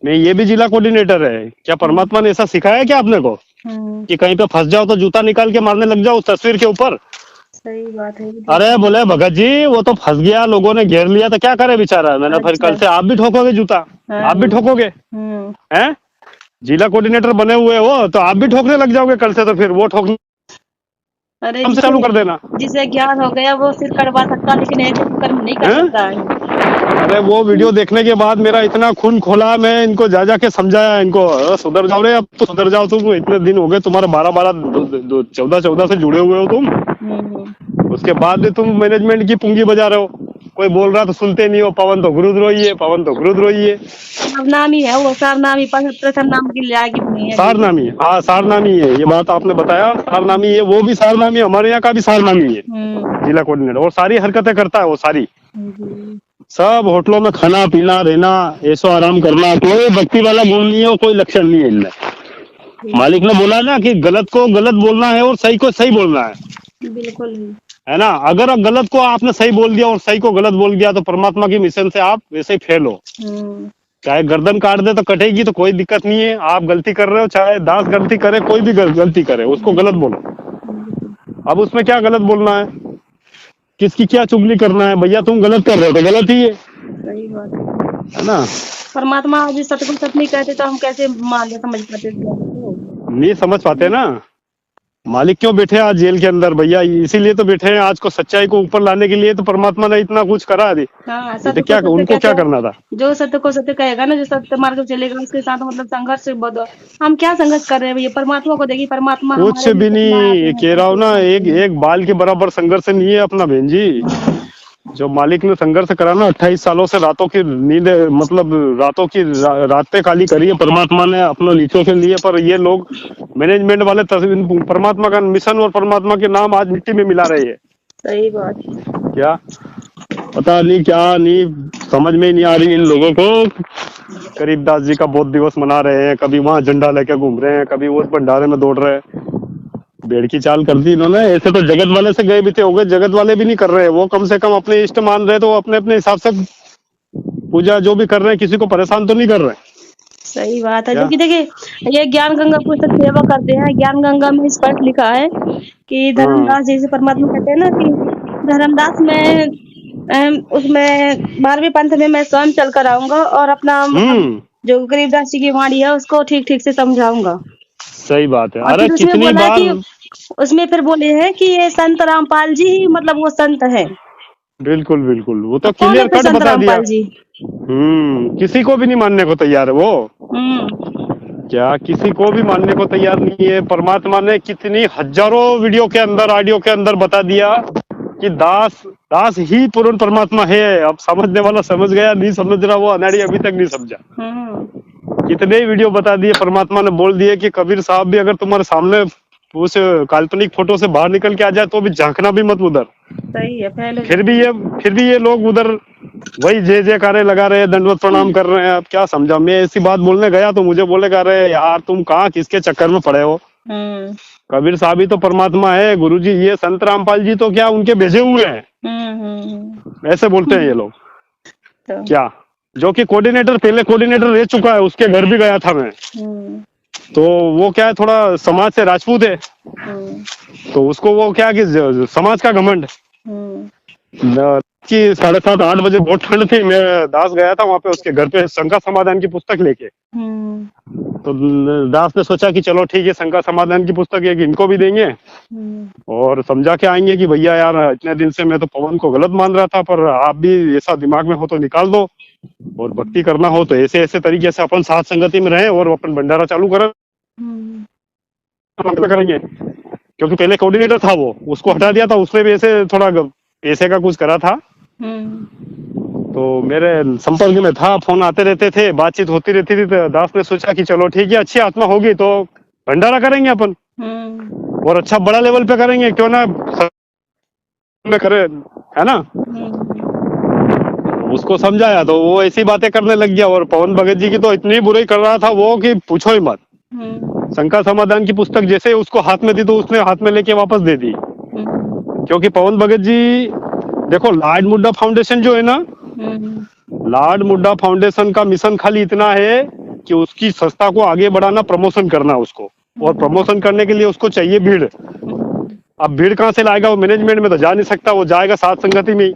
मैं ये भी जिला कोऑर्डिनेटर है। क्या परमात्मा ने ऐसा सिखाया है क्या आपने को कि कहीं पे फंस जाओ तो जूता निकाल के मारने लग जाओ उस तस्वीर के ऊपर? सही बात है। अरे बोले भगत जी वो तो फंस गया, लोगों ने घेर लिया तो क्या करे बेचारा। मैंने फिर अच्छा। कल से आप भी ठोकोगे जूता, हाँ। आप भी ठोकोगे हैं? जिला कोऑर्डिनेटर बने हुए हो तो आप भी ठोकने लग जाओगे कल से, तो फिर वो ठोकने अरे हमसे चालू कर देना। जिसे ज्ञान हो गया वो सिर कटवा सकता, लेकिन ऐसे कर्म नहीं कर हैं? सकता है। अरे वो वीडियो देखने के बाद मेरा इतना खून खोला, मैं इनको जा जाके समझाया इनको, सुधर जाओ रे, अब तो सुधर जाओ तुम, इतने दिन हो गए तुम्हारे 12-12 14-14 से जुड़े हुए हो तुम, उसके बाद भी तुम मैनेजमेंट की पुंगी बजा रहे हो। कोई बोल रहा तो सुनते नहीं हो। पवन तो गुरुद्रोही है, पवन तो गुरुद्रोही है। नामी है वो, सारनामी, प्रथम नाम की लायक नहीं है। सारनामी, हाँ सारनामी है, ये बात आपने बताया, सारनामी है, वो भी सारनामी, हमारे यहाँ का भी सारनामी है जिला कोऑर्डिनेटर। और सारी हरकतें करता है वो सारी, सब होटलों में खाना पीना रहना, ऐसो आराम करना, कोई भक्ति वाला गुण नहीं है, कोई लक्षण नहीं है इनमें। मालिक ने बोला ना कि गलत को गलत बोलना है और सही को सही बोलना है। बिल्कुल है ना? अगर गलत को आपने सही बोल दिया और सही को गलत बोल दिया तो परमात्मा की मिशन से आप वैसे ही फेल हो। चाहे गर्दन काट दे तो कटेगी, तो कोई दिक्कत नहीं है। आप गलती कर रहे हो, चाहे दास गलती करे, कोई भी गलती करे, उसको गलत बोलो। अब उसमें क्या गलत बोलना है, किसकी क्या चुगली करना है? भैया तुम गलत कर रहे हो तो गलत ही है। सही बात है ना? परमात्मा आज सत्य को सत्य नहीं कहते तो हम कैसे मान ले, समझ पाते? नहीं समझ पाते ना। मालिक क्यों बैठे आज जेल के अंदर भैया? इसीलिए तो बैठे हैं आज को सच्चाई को ऊपर लाने के लिए, तो परमात्मा ने इतना कुछ करा अभी। हाँ, तो क्या उनको क्या करना था? जो सत्य को सत्य कहेगा ना, जो सत्य मार्ग पे चलेगा, उसके साथ मतलब संघर्ष हम क्या संघर्ष कर रहे हैं भैया? परमात्मा को देखिए, परमात्मा कुछ भी नहीं कह रहा हूँ ना, एक बाल के बराबर संघर्ष नहीं है अपना बहन जी। जो मालिक ने संघर्ष करा ना 28 सालों से, रातों की नींद, मतलब रातों की रातें काली करी है परमात्मा ने अपने नीचों के लिए। पर ये लोग मैनेजमेंट वाले परमात्मा का मिशन और परमात्मा के नाम आज मिट्टी में मिला रहे हैं। सही बात। क्या पता नहीं, क्या नहीं समझ में नहीं आ रही इन लोगों को। करीबदास जी का बौद्ध दिवस मना रहे हैं, कभी वहां झंडा लेके घूम रहे हैं, कभी उस भंडारे में दौड़ रहे हैं। भेड़ की चाल कर दी इन्होंने। ऐसे तो जगत वाले से गए बीते हो गए, जगत वाले भी नहीं कर रहे। वो कम से कम अपने इष्ट मान रहे, तो अपने अपने हिसाब से पूजा जो भी कर रहे हैं, किसी को परेशान तो नहीं कर रहे। सही बात है। क्योंकि देखिए, ये ज्ञान गंगा पुस्तक सेवा करते हैं, ज्ञान गंगा में स्पष्ट लिखा है कि धर्मदास जी से परमात्मा कहते हैं ना कि धर्मदास में उसमें 12वें पंथ में मैं स्वयं चल कर आऊंगा और अपना जो गरीबदास जी की वाणी है उसको ठीक ठीक से समझाऊंगा। सही बात है। अरे कितनी बार उसमें फिर बोले हैं कि ये संत रामपाल जी ही मतलब वो संत है। बिल्कुल बिल्कुल, वो तो क्लियर कट बता दिया। किसी को भी नहीं मानने को तैयार है वो। क्या किसी को भी मानने को तैयार नहीं है। परमात्मा ने कितनी हजारों वीडियो के अंदर, ऑडियो के अंदर बता दिया कि दास ही पूर्ण परमात्मा है। अब समझने वाला समझ गया, नहीं समझ रहा वो अनाड़ी अभी तक नहीं समझा। कितने वीडियो बता दिए, परमात्मा ने बोल दिए कि कबीर साहब भी अगर तुम्हारे सामने उस काल्पनिक फोटो से बाहर निकल के आ जाए तो भी झांकना भी मत उधर। सही है। पहले फिर भी ये लोग उधर वही जय जयकारे लगा रहे हैं, दंडवत प्रणाम कर रहे हैं। अब क्या समझा? मैं ऐसी बात बोलने गया तो मुझे बोले जा रहे यार तुम कहाँ किसके चक्कर में पड़े हो? कबीर साहब ही तो परमात्मा है, गुरुजी ये संत रामपाल जी तो क्या उनके भेजे हुए हैं? ऐसे बोलते हैं ये लोग। क्या जो कि कोऑर्डिनेटर, पहले कोऑर्डिनेटर रह चुका है, उसके घर भी गया था मैं। तो वो क्या है, थोड़ा समाज से राजपूत है, तो उसको वो क्या कि समाज का घमंड कि 7:30-8 बजे बहुत ठंड थी, मैं दास गया था वहां पे उसके घर पे शंका समाधान की पुस्तक लेके। तो दास ने सोचा कि चलो ठीक है, शंका समाधान की पुस्तक एक इनको भी देंगे और समझा के आएंगे कि भैया यार इतने दिन से मैं तो पवन को गलत मान रहा था, पर आप भी ऐसा दिमाग में हो तो निकाल दो, और भक्ति करना हो तो ऐसे ऐसे तरीके से अपन साथ संगति में रहे और अपन भंडारा चालू करेंगे। क्योंकि पहले कोऑर्डिनेटर था वो, उसको हटा दिया था, उसने भी ऐसे थोड़ा पैसे का कुछ करा था। तो मेरे संपर्क में था, फोन आते रहते थे, बातचीत होती रहती थी। तो दास ने सोचा कि चलो ठीक है, अच्छी आत्मा होगी तो भंडारा करेंगे अपन, और अच्छा बड़ा लेवल पे करेंगे, क्यों ना में करे, है ना? उसको समझाया तो वो ऐसी बातें करने लग गया। और पवन भगत जी की तो इतनी बुराई कर रहा था वो कि पूछो ही मत। शंका समाधान की पुस्तक जैसे उसको हाथ में दी तो उसने हाथ में लेके वापस दे दी। क्योंकि पवन भगत जी देखो, लॉर्ड मुड्डा फाउंडेशन जो है ना, लॉर्ड मुड्डा फाउंडेशन का मिशन खाली इतना है कि उसकी संस्था को आगे बढ़ाना, प्रमोशन करना उसको, और प्रमोशन करने के लिए उसको चाहिए भीड़। अब भीड़ कहाँ से लाएगा? वो मैनेजमेंट में तो जा नहीं सकता, वो जाएगा साथ संगति में ही।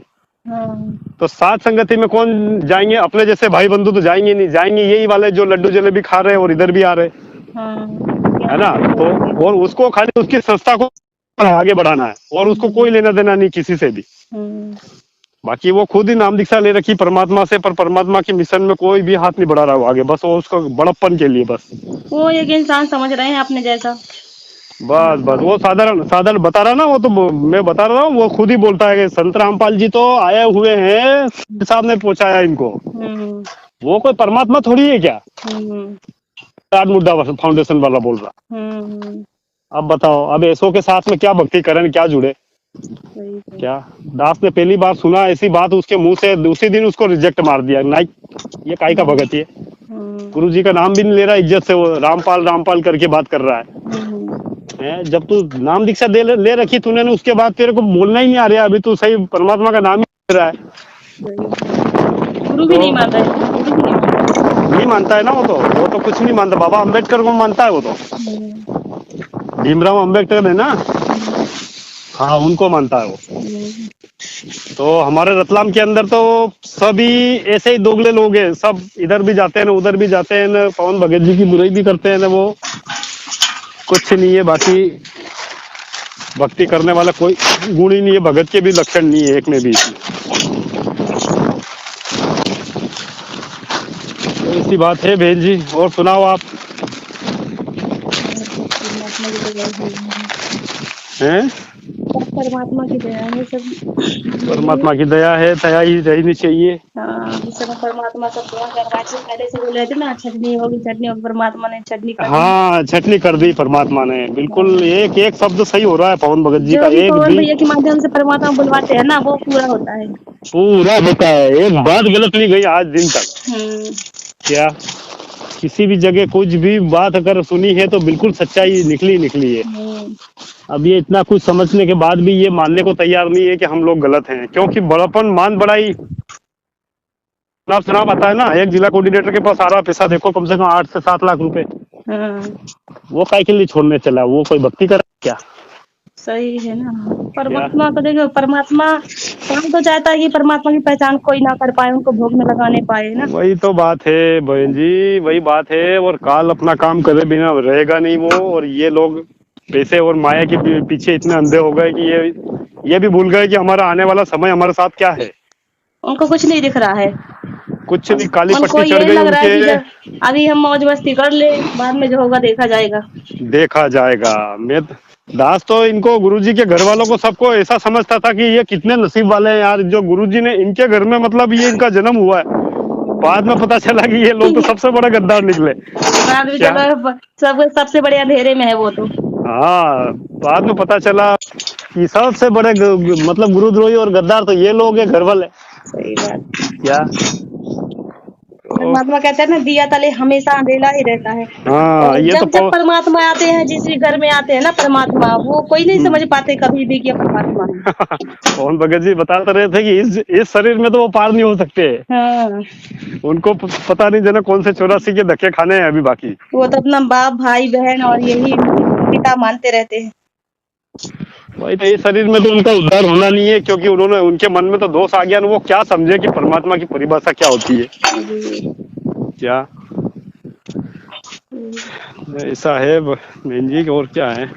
तो साथ संगति में कौन जाएंगे? अपने जैसे भाई बंधु तो जाएंगे नहीं, जाएंगे यही वाले जो लड्डू जलेबी खा रहे हैं और इधर भी आ रहे, है ना। तो और उसको खाली उसकी संस्था को आगे बढ़ाना है, और उसको कोई लेना देना नहीं किसी से भी। बाकी वो खुद ही नाम दीक्षा ले रखी परमात्मा से, पर परमात्मा के मिशन में कोई भी हाथ नहीं बढ़ा रहा वो आगे, बस वो उसको बड़प्पन के लिए बस। वो एक इंसान समझ रहे हैं अपने जैसा। बस बस वो साधारण साधारण बता रहा ना, वो तो मैं बता रहा हूँ, वो खुद ही बोलता है कि संत रामपाल जी तो आए हुए हैं, साहब ने पहुंचाया इनको। वो कोई परमात्मा थोड़ी है क्या? राज मुद्दा फाउंडेशन वाला बोल रहा। अब बताओ, अब ऐसो के साथ में क्या भक्ति करें, क्या जुड़े? क्या दास ने पहली बार सुना ऐसी बात उसके मुंह से, उसी दिन उसको रिजेक्ट मार दिया। नाइक ये काई का भगत है, गुरु जी का नाम भी नहीं ले रहा इज्जत से, वो रामपाल रामपाल करके बात कर रहा है। जब तू नाम दीक्षा ले रखी तूने, उसके बाद तेरे को बोलना ही नहीं आ रहा, अभी तू सही परमात्मा का नाम ही ले रहा है। गुरु भी नहीं मानता है, नहीं मानता है ना, वो तो कुछ नहीं मानता। बाबा अम्बेडकर को मानता है वो तो, भीमराव अम्बेडकर है ना, हाँ उनको मानता है वो। तो हमारे रतलाम के अंदर तो सभी ऐसे ही दोगले लोग हैं, सब इधर भी जाते हैं ना उधर भी जाते हैं ना, पवन भगत जी की बुराई भी करते हैं ना, वो कुछ नहीं है। बाकी भक्ति करने वाला कोई गुण ही नहीं है, भगत के भी लक्षण नहीं है एक में भी। तो ऐसी बात है बहन जी, और सुनाओ आप। हैं? परमात्मा की दया है सब, परमात्मा की दया है, दया ही रहनी चाहिए। जिस समय परमात्मा सब दुआ कर रहा है, पहले से बोल रहे थे ना, चटनी होगी चटनी होगी, परमात्मा ने चटनी कर दी। हाँ छटनी कर दी परमात्मा ने, बिल्कुल एक एक शब्द सही हो रहा है पवन भगत जी का। एक पवन भैया के माध्यम से परमात्मा बुलवाते हैं ना, वो पूरा होता है, पूरा होता है। एक बात गलत नहीं गई आज दिन तक। क्या किसी भी जगह कुछ भी बात अगर सुनी है तो बिल्कुल सच्चाई निकली है। अब ये इतना कुछ समझने के बाद भी ये मानने को तैयार नहीं है कि हम लोग गलत हैं, क्योंकि बड़ापन मान बढ़ाई चुनाव आता है ना, एक जिला कोऑर्डिनेटर के पास आ रहा पैसा देखो कम से कम 8 से 7 लाख रुपए, वो काय के लिए छोड़ने चला? वो कोई भक्ति कर क्या? सही है ना। परमात्मा को देखो, परमात्मा कौन तो चाहता है कि परमात्मा की पहचान कोई ना कर पाए, उनको भोग में लगाने पाए ना। वही तो बात है बहन जी, वही बात है। और काल अपना काम करे बिना रहेगा नहीं वो, और ये लोग पैसे और माया के पीछे इतने अंधे हो गए कि ये भी भूल गए कि हमारा आने वाला समय हमारे साथ क्या है। उनको कुछ नहीं दिख रहा है, कुछ नहीं, काली पट्टी चढ़ गई उनके। अभी हम मौज मस्ती कर ले, बाद में जो होगा देखा जाएगा। मैं दास तो इनको गुरुजी के घर वालों को सबको ऐसा समझता था कि ये कितने नसीब वाले हैं यार, जो गुरुजी ने इनके घर में मतलब ये इनका जन्म हुआ है। बाद में पता चला कि ये लोग तो सबसे बड़े गद्दार निकले। सबसे बड़े अंधेरे में है वो तो। हाँ, बाद में पता चला कि सबसे बड़े मतलब गुरुद्रोही और गद्दार तो ये लोग हैं, घर वाले। सही बात। क्या परमात्मा कहते हैं ना, दिया तले हमेशा अंधेरा ही रहता है। हाँ, ये जब जब परमात्मा आते हैं, जिस भी घर में आते हैं ना परमात्मा, वो कोई नहीं समझ पाते कभी भी कि परमात्मा है। पवन भगत जी बताते रहे थे कि इस शरीर में तो वो पार नहीं हो सकते। हाँ। उनको पता नहीं जाना कौन से 84 के धक्के खाने हैं अभी बाकी। वो तो अपना बाप भाई बहन और यही पिता मानते रहते हैं। वही तो, इस शरीर में तो उनका उद्धार होना नहीं है, क्योंकि उन्होंने उनके मन में तो दोष आ गया, वो क्या समझे कि परमात्मा की परिभाषा क्या होती है। क्या ऐसा है बहन जी, और क्या है।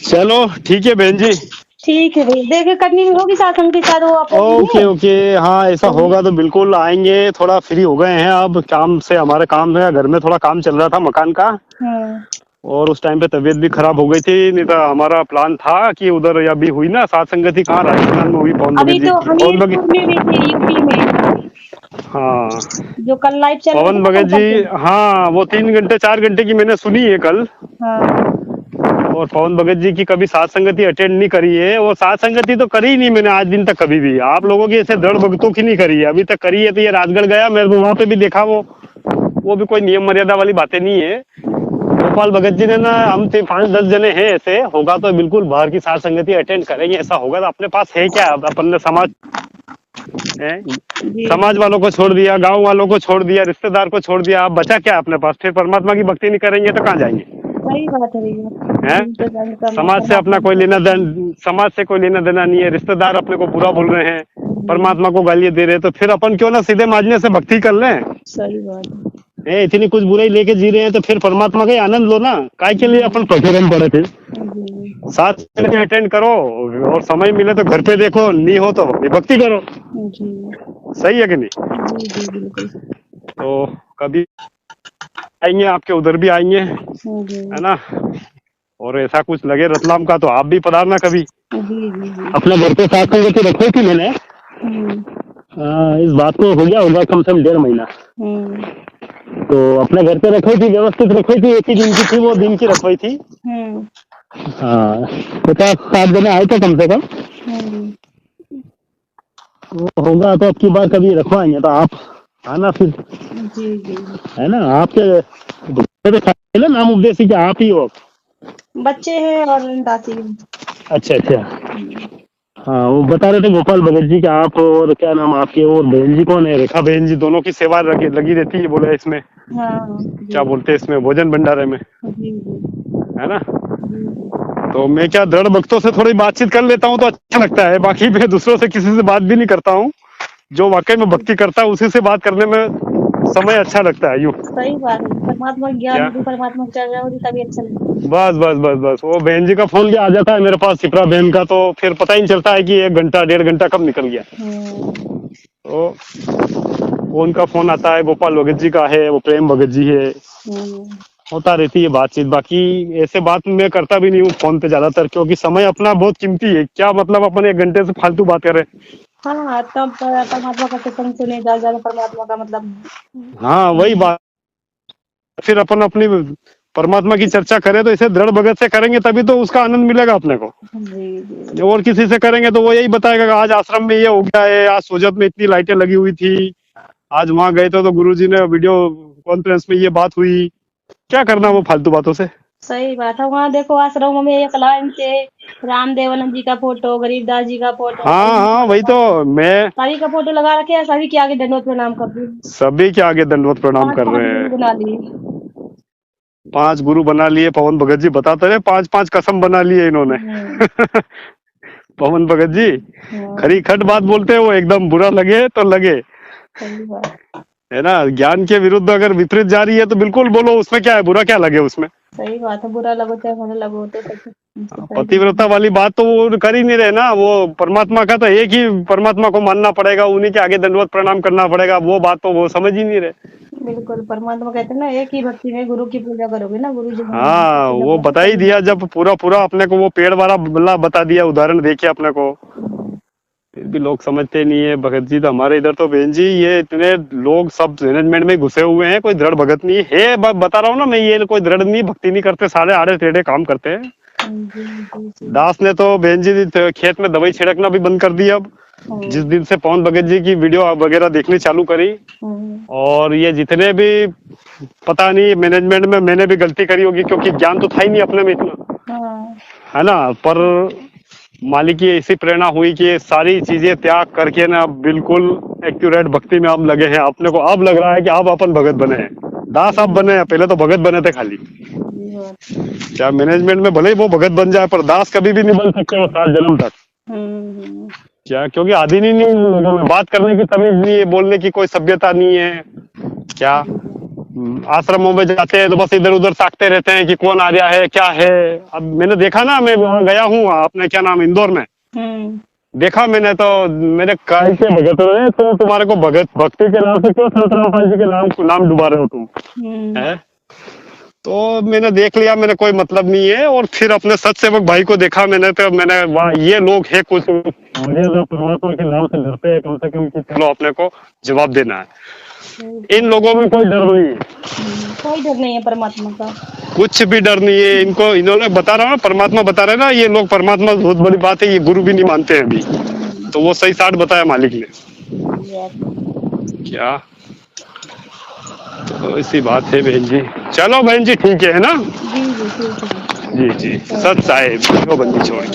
चलो ठीक है बहन जी, ठीक है भाई, देखे करनी होगी सासन के साथ। ओके हाँ, ऐसा होगा तो बिल्कुल आएंगे। थोड़ा फ्री हो गए हैं अब काम से, हमारे काम है, घर में थोड़ा काम चल रहा था मकान का। और उस टाइम पे तबीयत भी खराब हो गई थी, नहीं तो हमारा प्लान था कि उधर अभी हुई ना सात संगति, कहाँ राजस्थान में हुई, पवन भगत हाँ, जो कल लाइव चल पवन भगत जी। हाँ, वो 3 घंटे 4 घंटे की मैंने सुनी है कल। और पवन भगत जी की कभी सात संगति अटेंड नहीं करी है, और सात संगति तो करी ही नहीं मैंने आज दिन तक कभी भी। आप लोगों की ऐसे दृढ़ भक्तों की नहीं करी है अभी तक। करी है तो ये राजगढ़ गया, मैं वहां पे भी देखा, वो भी कोई नियम मर्यादा वाली बातें नहीं है। गोपाल भगत जी ने ना, हम 5-10 जने हैं ऐसे, होगा तो बिल्कुल बाहर की सात संगति अटेंड करेंगे। ऐसा होगा तो अपने पास है क्या, अपन ने समाज जी समाज वालों को छोड़ दिया, गांव वालों को छोड़ दिया, रिश्तेदार को छोड़ दिया, आप बचा क्या अपने पास? फिर परमात्मा की भक्ति नहीं करेंगे तो कहाँ जाएंगे? सही बात है भैया। हैं? दिल पे दर्द करना समाज से अपना परमात्मा कोई को लेना करना। देना, समाज से कोई लेना देना नहीं है, रिश्तेदार अपने को बुरा बोल रहे हैं, जी, परमात्मा को गालियां दे रहे हैं, तो फिर अपन क्यों ना सीधे माजने से भक्ति कर लें? सही बात है। इतनी कुछ बुराई लेके जी रहे हैं तो फिर परमात्मा का ही आनंद लो ना, काय के लिए अपन प्रकरण पड़े थे? जी, साथ में अटेंड करो, और समय मिले तो घर पे देखो, नहीं हो तो भक्ति करो। जी, सही है कि नहीं? जी, जी, बिल्कुल। तो कभी आएंगे, आपके उधर भी आएंगे, जी, है ना? और ऐसा कुछ लगे रतलाम का तो आप भी पधारना कभी। जी, जी, जी। अपने घर पे साथ करके रखी थी मैंने। हुँ, इस बात को हो गया होगा कम से कम 1.5 महीना। हुँ, तो अपने घर पे रखी थी, व्यवस्थित रखी थी, एक ही दिन की थी, वो दिन की रखवाई थी। हुँ, हाँ, 50-60 जने आए थे कम से कम। हुँ, वो होगा तो अब की बार कभी रखवाएंगे तो आप आना फिर, जी, जी। है ना? आपके ना नाम उपदेशी क्या आप ही हो? बच्चे हैं और दासी हैं। अच्छा अच्छा। हुँ, हाँ, वो बता रहे थे गोपाल भगत जी कि आप, और क्या नाम आपके, और बहन जी कौन है, रेखा बहन जी, दोनों की सेवा लगी रहती है बोले इसमें, हाँ, क्या जी, बोलते हैं इसमें, भोजन भंडारे में, जी, जी, है ना? जी, जी। तो मैं क्या दृढ़ भक्तों से थोड़ी बातचीत कर लेता हूँ तो अच्छा लगता है, बाकी मैं दूसरों से किसी से बात भी नहीं करता हूँ। जो वाकई में भक्ति करता है उसी से बात करने में समय अच्छा लगता है यूँ। सही बात है। परमात्मा का ज्ञान क्या? होगी, परमात्मा की चर्चा होगी तभी अच्छा लगता है। बस बस बस बस, वो बहन जी का फोन भी आ जाता है मेरे पास, शिप्रा बहन का, तो फिर पता ही नहीं चलता है कि 1 घंटा 1.5 घंटा कब निकल गया। हुँ, तो वो उनका फोन आता है, गोपाल भगत जी का है, वो प्रेम भगत जी है, हुँ, होता रहती है बातचीत। बाकी ऐसे बात मैं करता भी नहीं हूँ फोन पे ज्यादातर, क्योंकि समय अपना बहुत कीमती है, क्या मतलब अपन 1 घंटे से फालतू बात करें। हाँ, तब परमात्मा का सत्संग सुने, ज़्यादा परमात्मा का मतलब। हाँ वही बात, फिर अपन अपनी परमात्मा की चर्चा करें तो इसे दृढ़ भगत से करेंगे तभी तो उसका आनंद मिलेगा अपने को। जी, जी, और किसी से करेंगे तो वो यही बताएगा कि आज आश्रम में ये हो गया है, आज सोजत में इतनी लाइटें लगी हुई थी, आज वहां गए थे तो गुरुजी ने वीडियो कॉन्फ्रेंस में ये बात हुई। क्या करना वो फालतू बातों से? सही बात है। वहाँ देखो आश्रमों में एक लाइन से रामदेवानंद जी का फोटो, गरीबदास जी का फोटो, हाँ हाँ, वही तो मैं, सभी का फोटो लगा रखे हैं, सभी के आगे दंडवत प्रणाम कर दी। सभी के आगे दंडवत प्रणाम 5 कर 5 रहे गुरु हैं। बना लिए। 5 गुरु बना लिए, पवन भगत जी बताते रहे, 5-5 कसम बना लिए इन्होंने। हुँ, पवन भगत जी हाँ, खरी खट बात बोलते हैं, वो एकदम बुरा लगे तो लगे, सही बात। है ना? ज्ञान के विरुद्ध अगर विपरीत जा रही है तो बिल्कुल बोलो, उसमें क्या है, बुरा क्या लगे उसमें? सही बात है। बुरा लगो चाहे भला लगो तो सच उनसे सही पतिव्रता नहीं। वाली बात तो वो कर ही नहीं रहे ना, वो परमात्मा का तो एक ही परमात्मा को मानना पड़ेगा, उन्हीं के आगे दंडवत प्रणाम करना पड़ेगा, वो बात तो वो समझ ही नहीं रहे। बिल्कुल, परमात्मा कहते हैं ना, एक ही भक्ति में गुरु की पूजा करोगे ना, गुरु जो बनेंगे उनकी हाँ, पूजा वो करोगे बता ही तभी दिया, होगा। जब पूरा पूरा अपने को वो पेड़ वाला बल्ला बता दिया, उदाहरण देखिए अपने को, हुँ, फिर भी लोग समझते नहीं है। भगत जी तो हमारे इधर तो बहन जी, ये इतने लोग सब मैनेजमेंट में घुसे हुए हैं, कोई दृढ़ भगत नहीं है, बता रहा हूँ ना मैं, ये कोई दृढ़ नहीं, भक्ति नहीं करते, सारे आड़े टेढ़े काम करते हैं। जी, जी, जी। दास ने तो बहन जी खेत में दवाई छिड़कना भी बंद कर दिया अब, जिस हुँ, दिन से पवन भगत जी की वीडियो वगैरह देखनी चालू करी। हुँ, और ये जितने भी, पता नहीं मैनेजमेंट में मैंने भी गलती करी होगी, क्योंकि ज्ञान तो था ही नहीं अपने में इतना, हाँ, है ना? पर मालिक की ऐसी प्रेरणा हुई कि ये सारी चीजें त्याग करके ना बिल्कुल एक्यूरेट भक्ति में अब लगे हैं। अपने को अब लग रहा है कि अब अपन भगत बने हैं, दास अब बने हैं, पहले तो भगत बने थे खाली। सही बात। क्या मैनेजमेंट में भले ही वो भगत बन जाए, पर दास कभी भी नहीं बन सकते वो 7 जन्म तक। हुँ, हुँ, क्या? क्योंकि आदि नहीं लोगों में बात करने की तमीज नहीं है, बोलने की कोई सभ्यता नहीं है। क्या? आश्रमों में जाते हैं तो बस इधर उधर ताकते रहते हैं कि कौन आ रहा है, क्या है। अब मैंने देखा ना, मैं वहां गया हूँ अपने क्या नाम इंदौर में, हुँ, देखा मैंने तो, मैंने काय के भगत रहे तो तुम्हारे को भगत भक्ति के नाम से क्यों संत रामपाल जी के नाम डुबा रहे हो तुम, हुँ, है? तो मैंने देख लिया, मैंने कोई मतलब नहीं है। और फिर अपने सत सेवक भाई को देखा मैंने, तो मैंने वाह, ये लोग है कुछ, मुझे तो परमात्मा के नाम से डरते हैं कम से कम, कि चलो अपने को जवाब देना है। इन लोगों में कोई डर नहीं है, कोई डर नहीं है परमात्मा का। कुछ भी डर नहीं है इनको। इन्होंने बता रहा हूँ, परमात्मा बता रहे ना, ये लोग परमात्मा बहुत बड़ी बात है, ये गुरु भी नहीं मानते हैं अभी, तो वो सही 60 बताया मालिक ने। क्या? तो इसी बात है बहन जी। चलो बहन जी ठीक है ना? जी, जी, ठीक है। जी जी, सत साहेब बंदी छोड़।